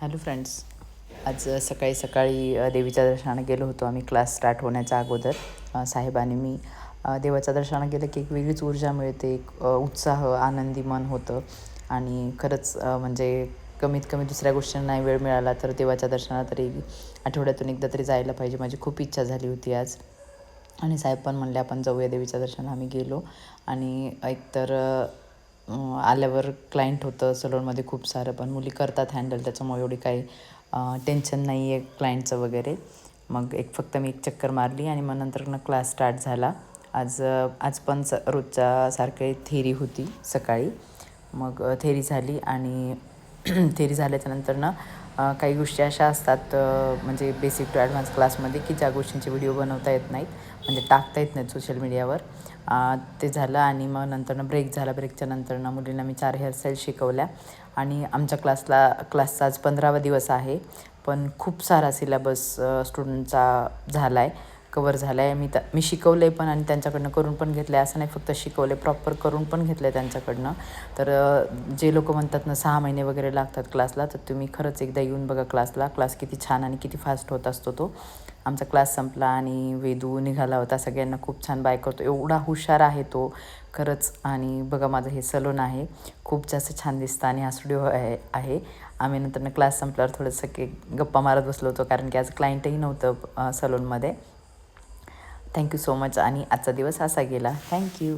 Hello friends. आज सकाळी सकाळी देवीच्या दर्शनाला गेलो होतो आम्ही. क्लास स्टार्ट होण्याच्या अगोदर साहेब आणि मी देवाच्या दर्शनाला गेलं की एक वेगळीच ऊर्जा मिळते, एक उत्साह, आनंदी मन होतं. आणि खरंच म्हणजे कमीत कमी दुसऱ्या गोष्टींना नाही वेळ मिळाला तर देवाच्या दर्शनाला तरी आठवड्यातून एकदा तरी जायला पाहिजे. माझी खूप इच्छा झाली होती आज. आणि साहेब पण म्हणले आपण जाऊया देवीच्या दर्शनाला. आम्ही गेलो आणि एकतर आल्यावर क्लायंट होतं सलूनमध्ये खूप सारं, पण मुली करतात हँडल, त्याच्यामुळे एवढी काही टेन्शन नाही आहे क्लायंटचं वगैरे. मग फक्त मी एक चक्कर मारली आणि मग नंतर क्लास स्टार्ट झाला. आज पण रोजच्या सारखी थेरी होती सकाळी. मग थेरी झाली आणि थेरी झाल्याच्यानंतर काही गोष्टी अशा असतात म्हणजे बेसिक टू ॲडव्हान्स क्लासमध्ये की ज्या गोष्टींचे व्हिडिओ बनवता येत नाहीत, म्हणजे टाकता येत नाहीत सोशल मीडियावर. ते झालं आणि मग नंतर ब्रेक झाला. ब्रेकच्या नंतर मुलींना मी 4 हेअरस्टाईल शिकवल्या. आणि आमच्या क्लासचा आज 15वा दिवस आहे, पण खूप सारा सिलेबस स्टुडंटचा झाला आहे, कवर झाला आहे. मी शिकवलं आहे पण आणि त्यांच्याकडनं करून पण घेतलं आहे. असं नाही फक्त शिकवले, प्रॉपर करून पण घेतलं आहे त्यांच्याकडनं. तर जे लोक म्हणतात ना 6 महिने वगैरे लागतात क्लासला, तर तुम्ही खरंच एकदा येऊन बघा क्लासला. क्लास किती छान आणि किती फास्ट होत असतो तो. आमचा क्लास संपला आणि वेदू निघाला होता. सगळ्यांना खूप छान बाय करतो, एवढा हुशार आहे तो खरंच. आणि बघा माझं हे सलून आहे, खूप जास्त छान दिसतं आणि हा स्टुडिओ आहे. आम्ही नंतर क्लास संपल्यावर थोडंसं गप्पा मारत बसलो होतो, कारण की आज क्लायंटही नव्हतं सलूनमध्ये. Thank you so much. आणि आजचा दिवस असा गेला. थँक्यू.